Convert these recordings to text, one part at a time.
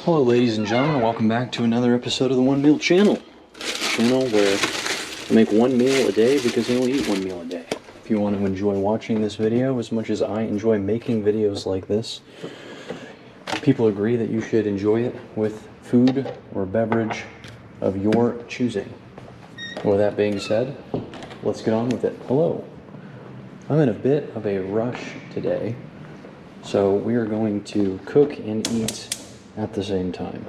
Hello ladies and gentlemen, welcome back to another episode of the One Meal Channel. Where I make one meal a day because I only eat one meal a day. If you want to enjoy watching this video as much as I enjoy making videos like this, people agree that you should enjoy it with food or beverage of your choosing. With that being said, let's get on with it. Hello. I'm in a bit of a rush today, so we are going to cook and eat at the same time.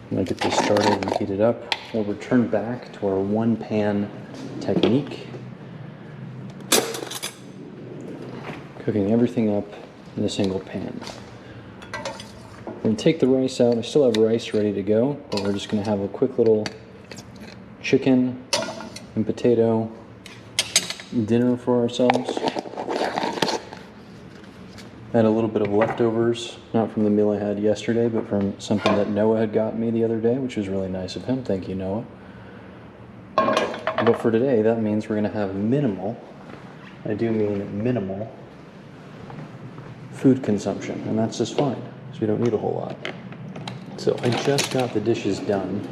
I'm going to get this started and heat it up. We'll return back to our one pan technique. Cooking everything up in a single pan. I'm going to take the rice out. I still have rice ready to go, but we're just going to have a quick little chicken and potato dinner for ourselves. I had a little bit of leftovers, not from the meal I had yesterday, but from something that Noah had got me the other day, which was really nice of him. Thank you, Noah. But for today, that means we're going to have minimal, I do mean minimal, food consumption, and that's just fine, because we don't need a whole lot. So I just got the dishes done.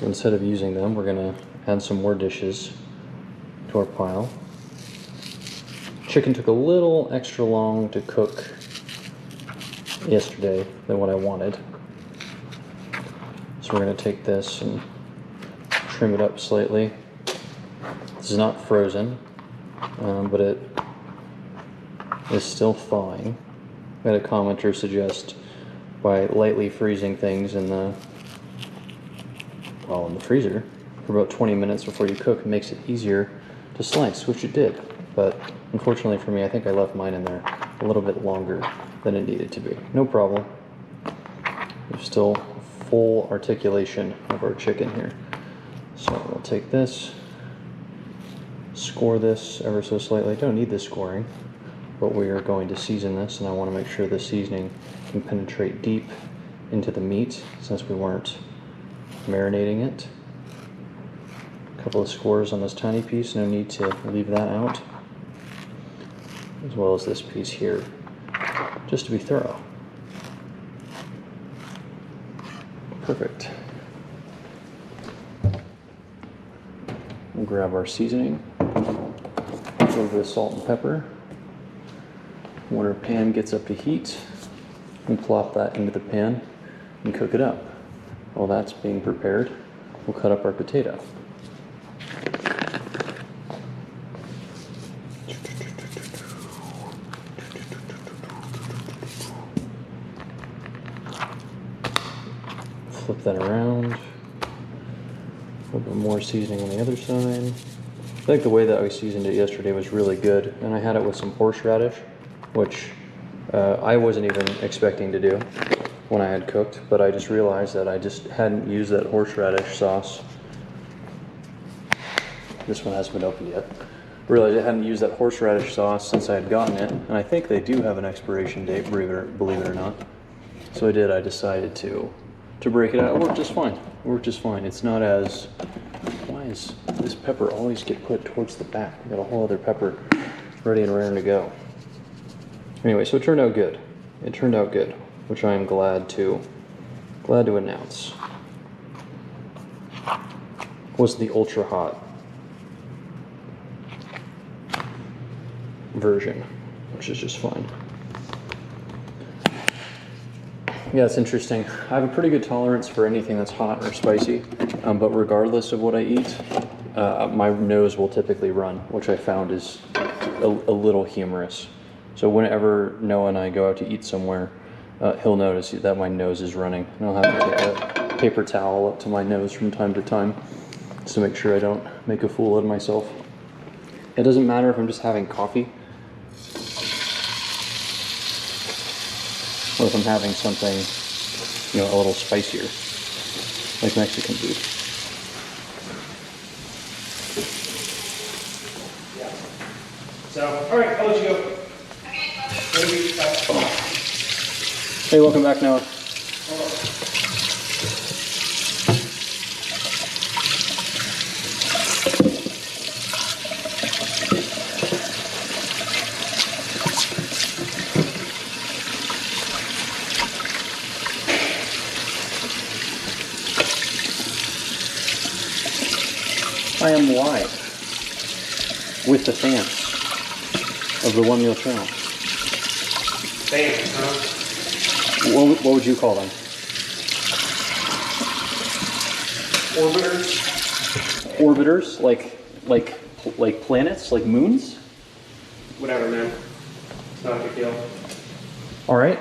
Instead of using them, we're going to add some more dishes to our pile. Chicken took a little extra long to cook yesterday than what I wanted. So we're going to take this and trim it up slightly. This is not frozen, but it is still thawing. I had a commenter suggest by lightly freezing things in the freezer for about 20 minutes before you cook, it makes it easier to slice, which it did. But unfortunately for me, I think I left mine in there a little bit longer than it needed to be. No problem. There's still full articulation of our chicken here. So we'll take this, score this ever so slightly. I don't need this scoring, but we are going to season this, and I want to make sure the seasoning can penetrate deep into the meat since we weren't marinating it. A couple of scores on this tiny piece, no need to leave that out, as well as this piece here, just to be thorough. Perfect. We'll grab our seasoning, a little bit of salt and pepper. When our pan gets up to heat, we plop that into the pan and cook it up. While that's being prepared, we'll cut up our potato. Flip that around. A little bit more seasoning on the other side. I think the way that I seasoned it yesterday was really good, and I had it with some horseradish, which I wasn't even expecting to do when I had cooked, but I just realized that I just hadn't used that horseradish sauce. This one hasn't been opened yet. I realized I hadn't used that horseradish sauce since I had gotten it, and I think they do have an expiration date, believe it or not. So I decided to break it out. It worked just fine. It worked just fine. It's not as... Why is this pepper always get put towards the back? We got a whole other pepper ready and raring to go. Anyway, so it turned out good. It turned out good, which I am glad to announce. Was the ultra hot version, which is just fine. Yeah, it's interesting. I have a pretty good tolerance for anything that's hot or spicy, but regardless of what I eat, my nose will typically run, which I found is a little humorous. So whenever Noah and I go out to eat somewhere, he'll notice that my nose is running, and I'll have to take a paper towel up to my nose from time to time just to make sure I don't make a fool of myself. It doesn't matter if I'm just having coffee or if I'm having something, a little spicier, like Mexican food. Yeah. So, all right, I'll let you go. Hey, welcome back, Noah. I am live with the fans of the One Meal Channel. Fans, huh? What would you call them? Orbiters? Orbiters, like planets, like moons. Whatever, man. It's not a big deal. All right.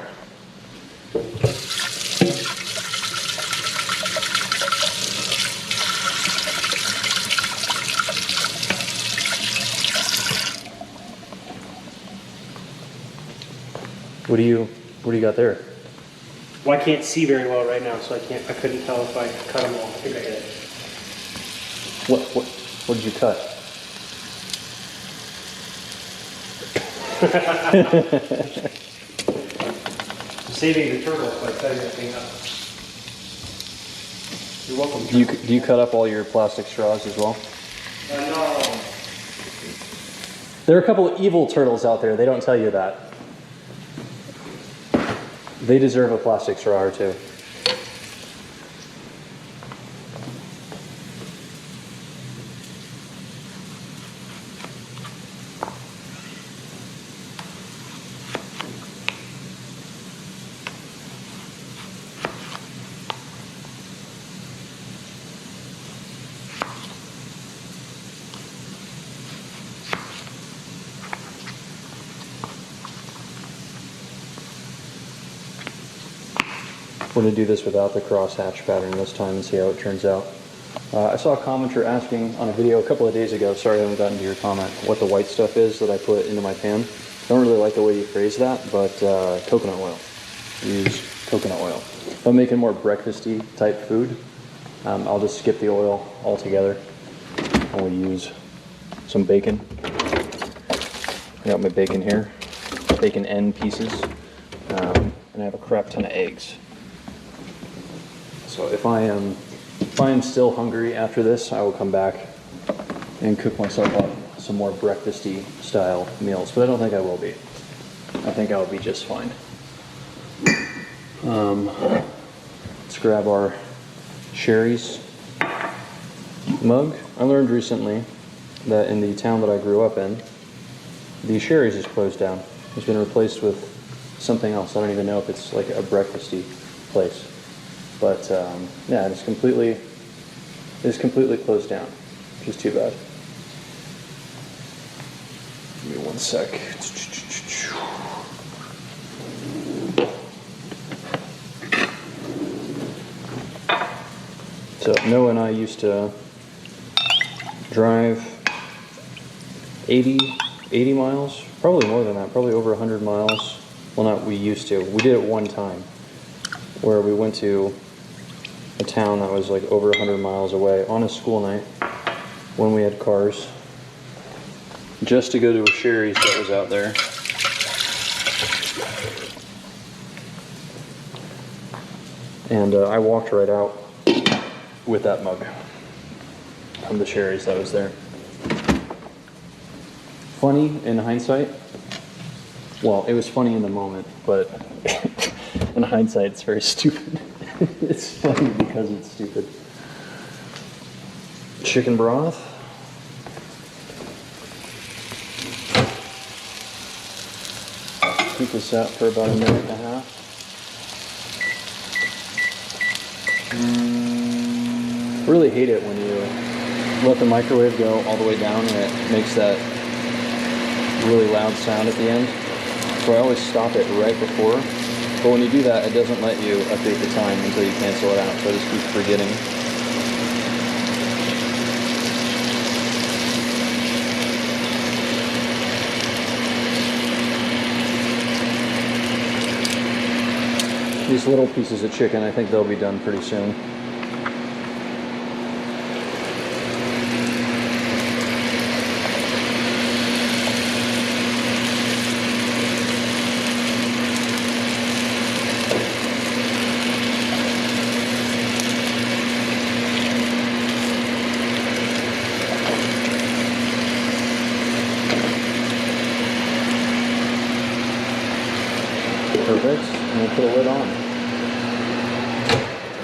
What do you got there? Well, I can't see very well right now, so I couldn't tell if I cut them all. I think I did. What did you cut? I'm saving the turtles by setting that thing up. You're welcome. Do you cut up all your plastic straws as well? No. There are a couple of evil turtles out there. They don't tell you that. They deserve a plastic straw or two. We're going to do this without the crosshatch pattern this time and see how it turns out. I saw a commenter asking on a video a couple of days ago, sorry I haven't gotten to your comment, what the white stuff is that I put into my pan. Don't really like the way you phrase that, but coconut oil. Use coconut oil. If I'm making more breakfasty type food, I'll just skip the oil altogether. And we'll use some bacon. I got my bacon here, bacon end pieces, and I have a crap ton of eggs. So if I am still hungry after this, I will come back and cook myself up some more breakfasty style meals. But I don't think I will be. I think I will be just fine. Let's grab our Sherry's mug. I learned recently that in the town that I grew up in, the Sherry's is closed down. It's been replaced with something else. I don't even know if it's like a breakfasty place. But yeah, it's completely closed down, which is too bad. Give me one sec. So Noah and I used to drive 80 miles, probably more than that, probably over 100 miles. Well, not we used to. We did it one time where we went to a town that was like over 100 miles away on a school night when we had cars, just to go to a Sherry's that was out there. And I walked right out with that mug from the Sherry's that was there. Funny in hindsight. Well, it was funny in the moment, but in hindsight, it's very stupid. It's funny because it's stupid. Chicken broth. Keep this out for about a minute and a half. I really hate it when you let the microwave go all the way down and it makes that really loud sound at the end. So I always stop it right before. But when you do that, it doesn't let you update the time until you cancel it out, so I just keep forgetting. These little pieces of chicken, I think they'll be done pretty soon. Perfect, and we'll put a lid on.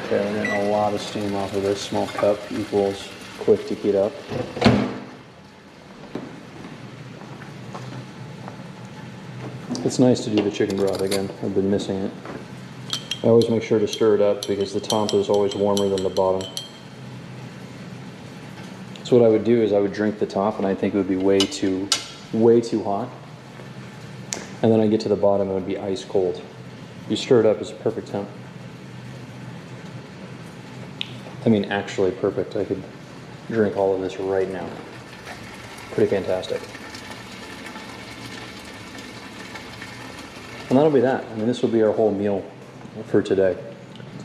Okay, we're getting a lot of steam off of this. Small cup equals quick to heat up. It's nice to do the chicken broth again. I've been missing it. I always make sure to stir it up because the top is always warmer than the bottom. So what I would do is I would drink the top, and I think it would be way too hot. And then I get to the bottom, it would be ice cold. You stir it up, it's a perfect temp. I mean, actually perfect. I could drink all of this right now. Pretty fantastic. And that'll be that. I mean, this will be our whole meal for today.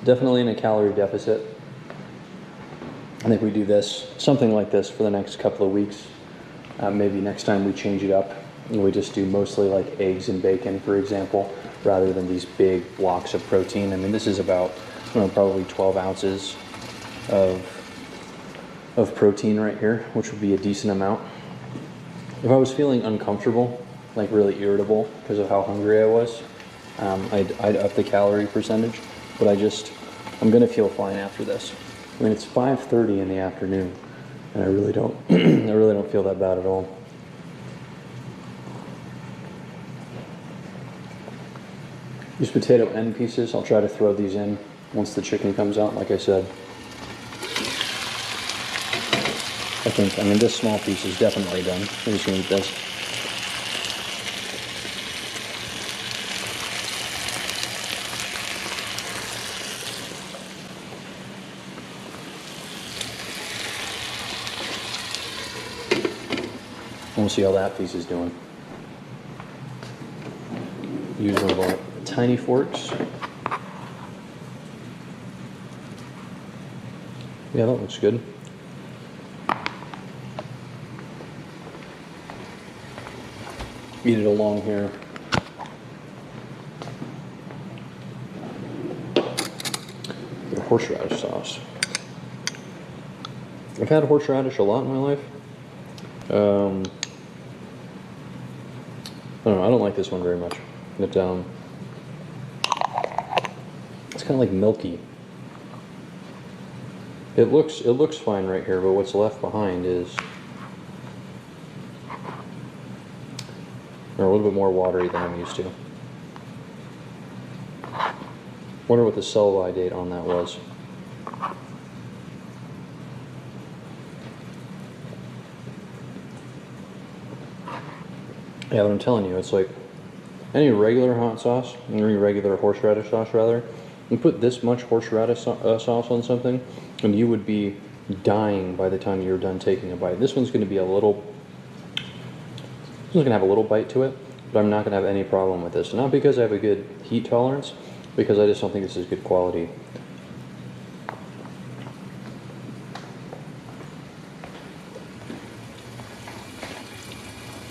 Definitely in a calorie deficit. I think we do this, something like this for the next couple of weeks. Maybe next time we change it up and we just do mostly like eggs and bacon, for example, rather than these big blocks of protein. I mean, this is about, I don't know, probably 12 ounces of protein right here, which would be a decent amount. If I was feeling uncomfortable, like really irritable because of how hungry I was, I'd up the calorie percentage, but I'm gonna feel fine after this. I mean, it's 5:30 in the afternoon, and I really don't, I really don't feel that bad at all. These potato end pieces, I'll try to throw these in once the chicken comes out, like I said. I mean, this small piece is definitely done. I'm just gonna eat this. We'll see how that piece is doing. Use one of our tiny forks. Yeah, that looks good. Eat it along here. The horseradish sauce. I've had horseradish a lot in my life. I don't know, I don't like this one very much. It's kind of like milky. It looks fine right here, but what's left behind is a little bit more watery than I'm used to. Wonder what the sell-by date on that was. Yeah, but I'm telling you, it's like any regular hot sauce, any regular horseradish sauce rather, you put this much horseradish sauce on something, and you would be dying by the time you're done taking a bite. This one's going to be this one's going to have a little bite to it, but I'm not going to have any problem with this. Not because I have a good heat tolerance, because I just don't think this is good quality.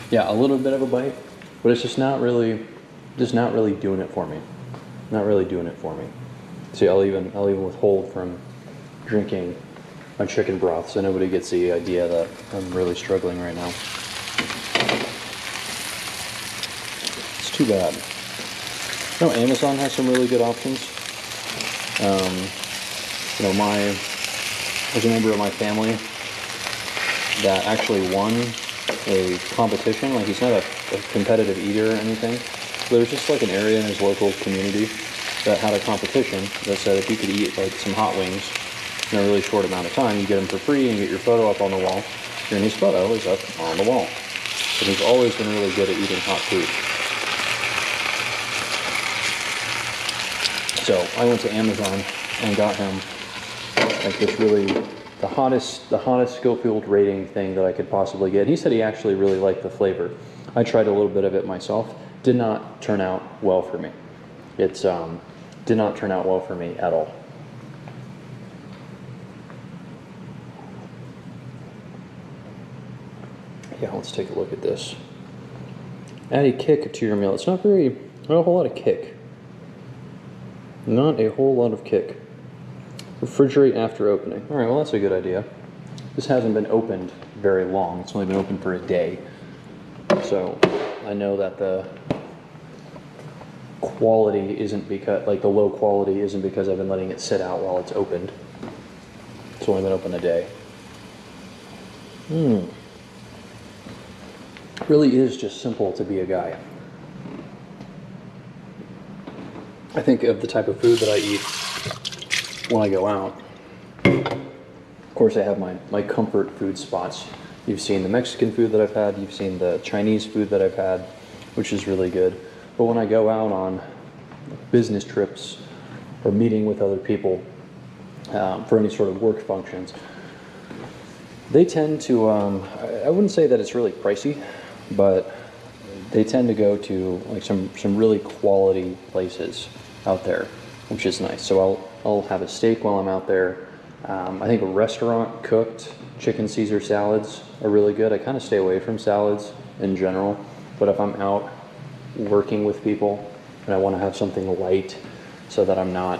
Yeah, a little bit of a bite, but it's just not really doing it for me. Not really doing it for me. See, I'll even withhold from drinking my chicken broth so nobody gets the idea that I'm really struggling right now. It's too bad. You know, Amazon has some really good options. There's a member of my family that actually won a competition. Like, he's not a competitive eater or anything. There was just like an area in his local community that had a competition that said if you could eat like some hot wings in a really short amount of time, you get them for free and get your photo up on the wall. And his photo is up on the wall. And he's always been really good at eating hot food. So I went to Amazon and got him like this the hottest Schofield rating thing that I could possibly get. He said he actually really liked the flavor. I tried a little bit of it myself. Did not turn out well for me. Did not turn out well for me at all. Yeah, let's take a look at this. Add a kick to your meal. It's not a whole lot of kick. Not a whole lot of kick. Refrigerate after opening. All right, well, that's a good idea. This hasn't been opened very long. It's only been open for a day. So I know that the quality isn't because, like, the low quality isn't because I've been letting it sit out while it's opened. It's only been open a day. It really is just simple to be a guy. I think of the type of food that I eat when I go out. Of course, I have my comfort food spots. You've seen the Mexican food that I've had. You've seen the Chinese food that I've had, which is really good. But when I go out on business trips or meeting with other people for any sort of work functions, they tend to, I wouldn't say that it's really pricey, but they tend to go to like some really quality places out there, which is nice. So I'll have a steak while I'm out there. I think restaurant cooked chicken Caesar salads are really good. I kind of stay away from salads in general, but if I'm out working with people and I want to have something light so that I'm not,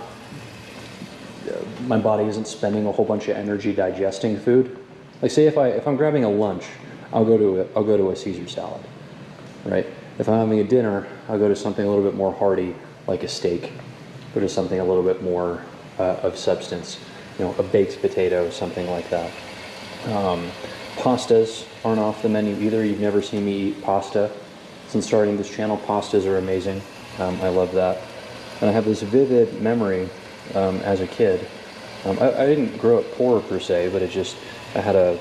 my body isn't spending a whole bunch of energy digesting food. Like say if I'm grabbing a lunch, I'll go to a Caesar salad, right? If I'm having a dinner, I'll go to something a little bit more hearty, like a steak, go to something a little bit more of substance, a baked potato, something like that. Pastas aren't off the menu either. You've never seen me eat pasta. Since starting this channel, pastas are amazing. I love that. And I have this vivid memory as a kid. I didn't grow up poor per se, but I had a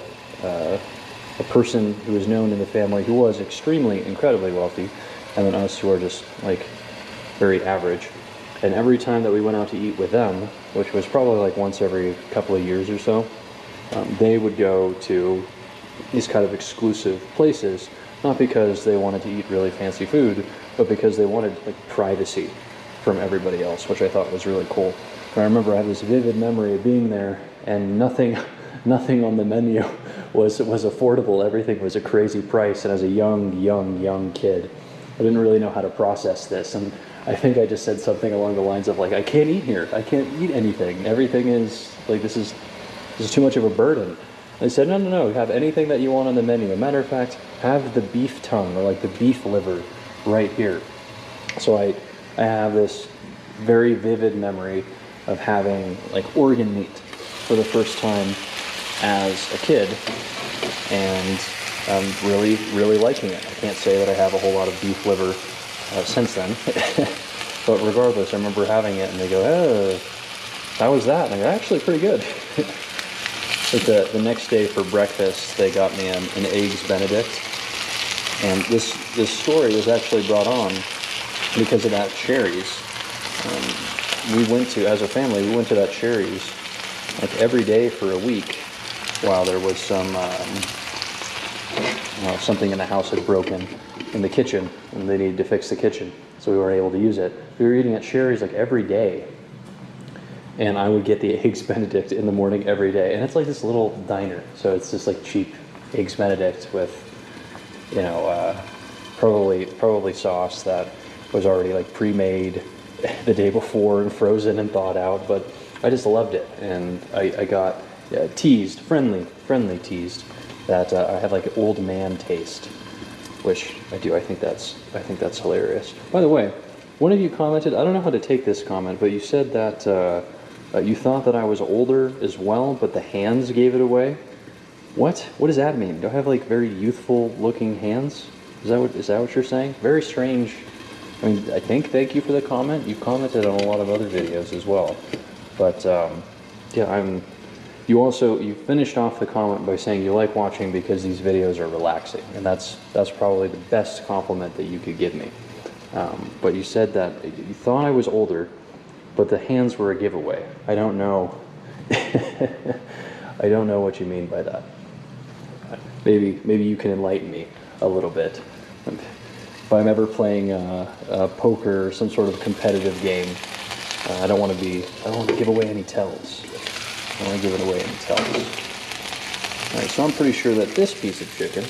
person who was known in the family who was incredibly wealthy, and then us who are just like very average. And every time that we went out to eat with them, which was probably like once every couple of years or so, they would go to these kind of exclusive places, not because they wanted to eat really fancy food, but because they wanted like privacy from everybody else, which I thought was really cool. And I remember I have this vivid memory of being there, and nothing on the menu was affordable. Everything was a crazy price, and as a young kid, I didn't really know how to process this, and I think I just said something along the lines of like, I can't eat here. I can't eat anything. Everything is like, this is too much of a burden. They said, no, have anything that you want on the menu. A matter of fact, have the beef tongue or like the beef liver right here. So I have this very vivid memory of having like organ meat for the first time as a kid, and really liking it. I can't say that I have a whole lot of beef liver since then, but regardless, I remember having it, and they go, "Oh, how was that?" And I go, "Actually, pretty good." But the next day for breakfast, they got me an eggs Benedict, and this story was actually brought on because of that Sherry's. As a family, we went to that Sherry's like every day for a week while there was something in the house had broken in the kitchen, and they needed to fix the kitchen, so we weren't able to use it. We were eating at Sherry's like every day, and I would get the eggs Benedict in the morning every day, and it's like this little diner, so it's just like cheap eggs Benedict with, probably sauce that was already like pre-made the day before and frozen and thawed out, but I just loved it, and I got teased, friendly teased, that I had like an old man taste, which I do. I think that's hilarious. By the way, one of you commented, I don't know how to take this comment, but you said that you thought that I was older as well, but the hands gave it away. What does that mean? Do I have like very youthful looking hands? Is that what you're saying? Very strange. I mean, I think, thank you for the comment. You've commented on a lot of other videos as well. But, you finished off the comment by saying you like watching because these videos are relaxing. And that's probably the best compliment that you could give me. But you said that you thought I was older, but the hands were a giveaway. I don't know. I don't know what you mean by that. Maybe you can enlighten me a little bit. If I'm ever playing poker or some sort of competitive game, I don't want to give away any tells. I don't want to give away any tells. All right, so I'm pretty sure that this piece of chicken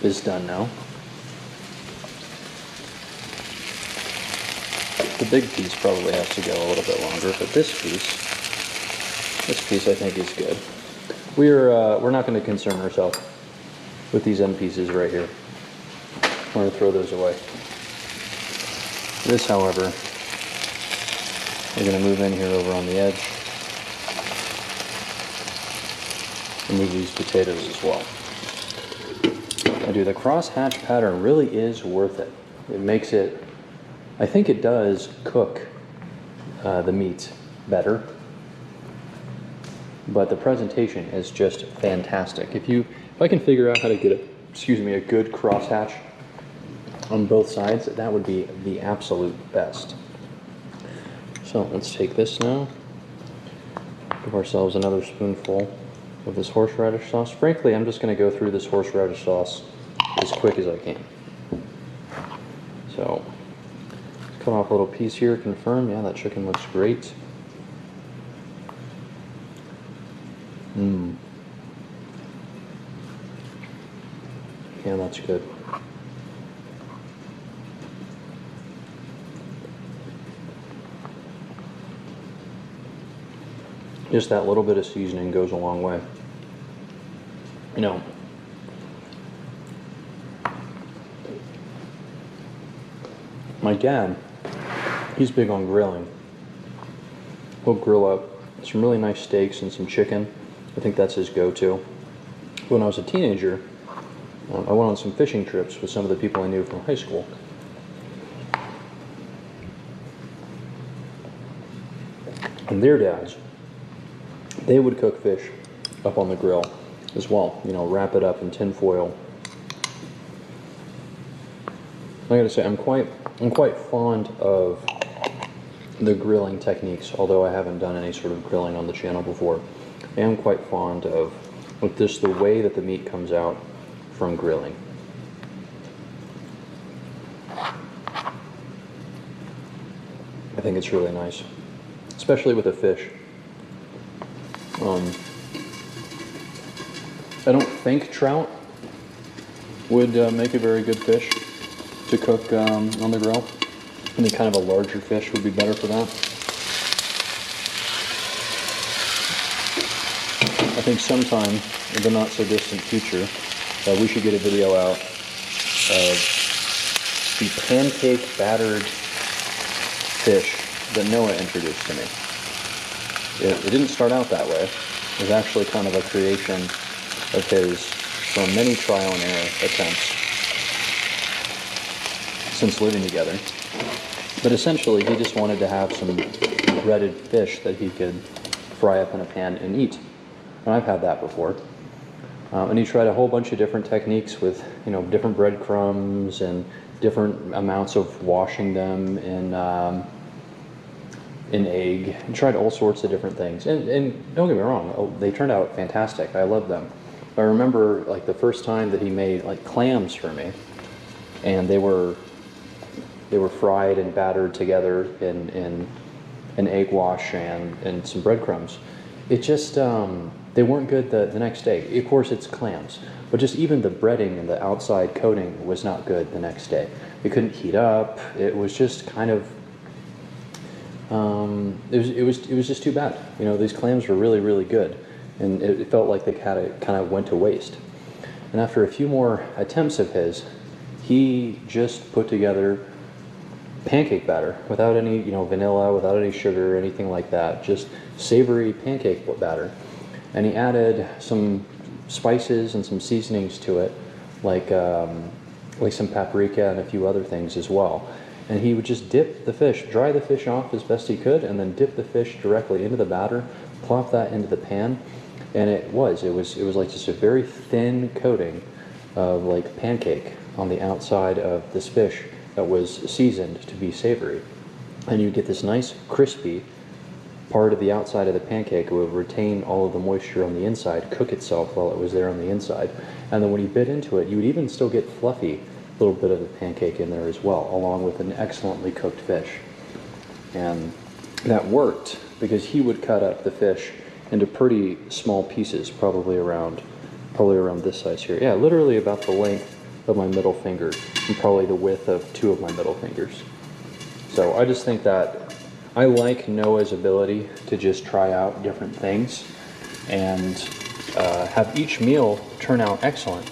is done now. The big piece probably has to go a little bit longer, but this piece I think is good. We're not going to concern ourselves with these end pieces right here. We're going to throw those away. This, however, we're going to move in here over on the edge. remove these potatoes as well. Now, dude, the crosshatch pattern really is worth it. It makes it, I think it does cook the meat better, but the presentation is just fantastic. If I can figure out how to get a good crosshatch on both sides, that would be the absolute best. So let's take this now. Give ourselves another spoonful of this horseradish sauce. Frankly, I'm just going to go through this horseradish sauce as quick as I can. So, let's cut off a little piece here, confirm. Yeah, that chicken looks great. Yeah, that's good. Just that little bit of seasoning goes a long way. You know, my dad, he's big on grilling. He'll grill up some really nice steaks and some chicken. I think that's his go-to. When I was a teenager, I went on some fishing trips with some of the people I knew from high school. And their dads, they would cook fish up on the grill as well. You know, wrap it up in tin foil. I gotta say, I'm quite fond of the grilling techniques, although I haven't done any sort of grilling on the channel before. I am quite fond of just the way that the meat comes out from grilling. I think it's really nice, especially with a fish. I don't think trout would make a very good fish to cook on the grill. I think kind of a larger fish would be better for that. I think sometime in the not so distant future, we should get a video out of the pancake battered fish that Noah introduced to me. It didn't start out that way. It was actually kind of a creation of his from many trial and error attempts since living together. But essentially, he just wanted to have some breaded fish that he could fry up in a pan and eat. And I've had that before. And he tried a whole bunch of different techniques with, you know, different breadcrumbs and different amounts of washing them in egg. He tried all sorts of different things. And don't get me wrong, they turned out fantastic. I love them. I remember like the first time that he made like clams for me, and they were fried and battered together in an egg wash and some breadcrumbs. It just they weren't good the next day. Of course, it's clams, but just even the breading and the outside coating was not good the next day. It couldn't heat up. It was just kind of it was just too bad. You know, these clams were really, really good, and it felt like they kind of went to waste. And after a few more attempts of his, he just put together pancake batter without any, you know, vanilla, without any sugar or anything like that, just savory pancake batter. And he added some spices and some seasonings to it, like some paprika and a few other things as well. And he would just dip the fish, dry the fish off as best he could, and then dip the fish directly into the batter, plop that into the pan, and it was like just a very thin coating of like pancake on the outside of this fish that was seasoned to be savory. And you get this nice crispy part of the outside of the pancake. It would retain all of the moisture on the inside, cook itself while it was there on the inside. And then when you bit into it, you would even still get fluffy little bit of the pancake in there as well, along with an excellently cooked fish. And that worked because he would cut up the fish into pretty small pieces, probably around this size here. Yeah, literally about the length of my middle finger and probably the width of 2 of my middle fingers. So I just think that I like Noah's ability to just try out different things and have each meal turn out excellent,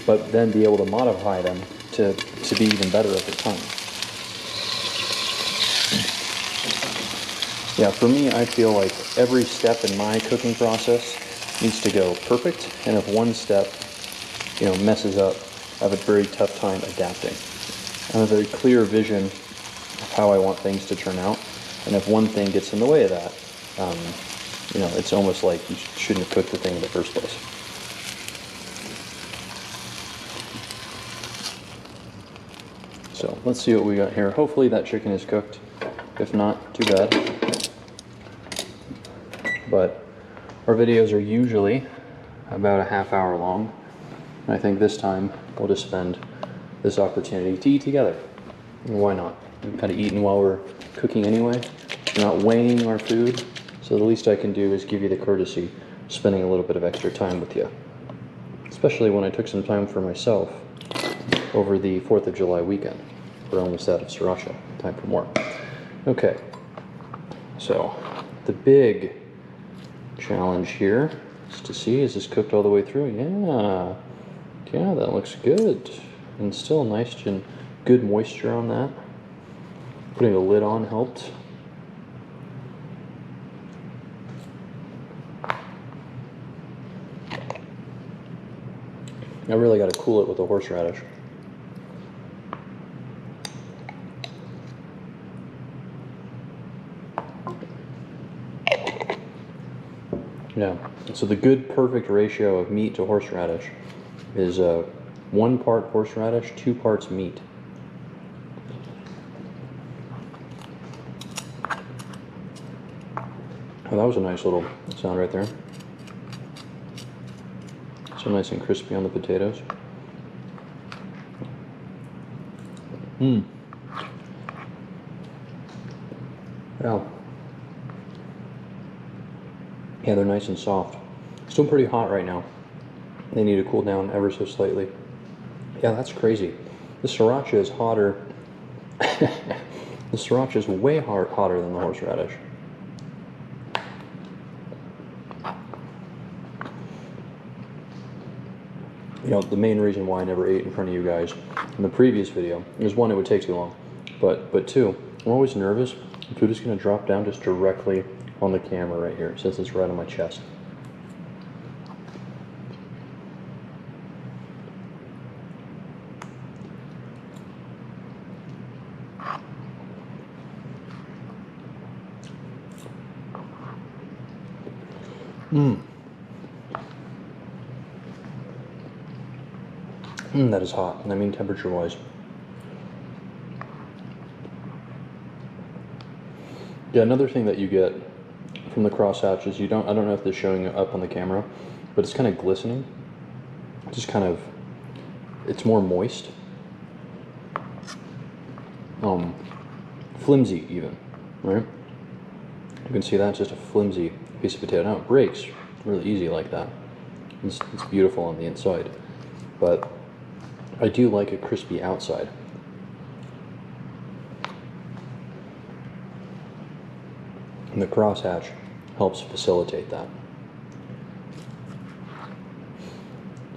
but then be able to modify them to be even better over time. Yeah, for me, I feel like every step in my cooking process needs to go perfect, and if one step, messes up, I have a very tough time adapting. I have a very clear vision of how I want things to turn out, and if one thing gets in the way of that, it's almost like you shouldn't have cooked the thing in the first place. So let's see what we got here. Hopefully that chicken is cooked. If not, too bad. But our videos are usually about a half hour long. And I think this time we'll just spend this opportunity to eat together. And why not? We're kind of eating while we're cooking anyway. We're not weighing our food. So the least I can do is give you the courtesy of spending a little bit of extra time with you. Especially when I took some time for myself over the 4th of July weekend. We're almost out of sriracha. Time for more. Okay. So the big challenge here is to see, is this cooked all the way through? Yeah, that looks good. And still nice and good moisture on that. Putting the lid on helped. I really got to cool it with the horseradish. Yeah, so the good perfect ratio of meat to horseradish is 1 part horseradish, 2 parts meat. Oh, that was a nice little sound right there. So nice and crispy on the potatoes. Yeah, they're nice and soft. Still pretty hot right now. They need to cool down ever so slightly. Yeah, that's crazy. The sriracha is hotter. The sriracha is way hotter than the horseradish. The main reason why I never ate in front of you guys in the previous video is, 1, it would take too long, but 2, I'm always nervous the food is going to drop down just directly on the camera right here, since it's right on my chest. That is hot, and I mean temperature-wise. Yeah, another thing that you get from the crosshatch is I don't know if this is showing up on the camera, but it's kind of glistening. Just kind of, it's more moist. Flimsy even, right? You can see that's just a flimsy piece of potato. Now it breaks really easy like that. It's beautiful on the inside, but I do like a crispy outside. And the crosshatch helps facilitate that.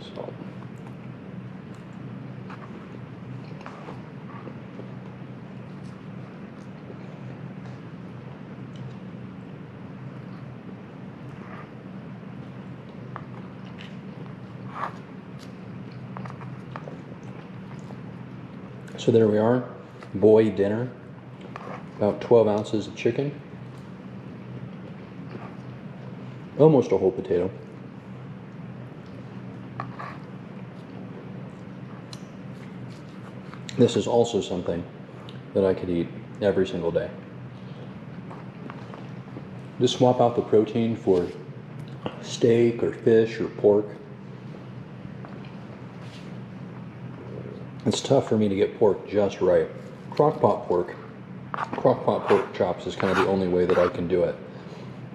So. So there we are, boy dinner, about 12 ounces of chicken, almost a whole potato. This is also something that I could eat every single day. Just swap out the protein for steak or fish or pork. It's tough for me to get pork just right. Crock-pot pork chops is kind of the only way that I can do it.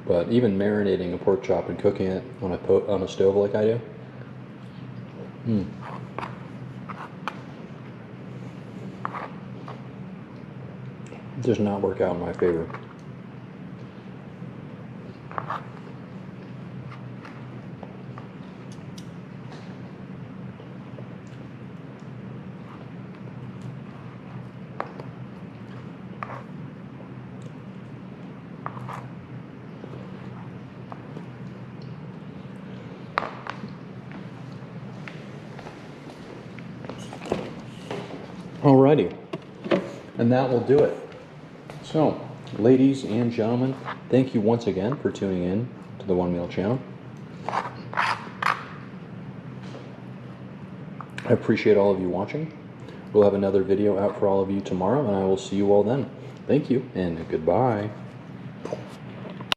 But even marinating a pork chop and cooking it on a stove like I do, does not work out in my favor. Alrighty. And that will do it. So, ladies and gentlemen, thank you once again for tuning in to the One Meal Channel. I appreciate all of you watching. We'll have another video out for all of you tomorrow, and I will see you all then. Thank you, and goodbye.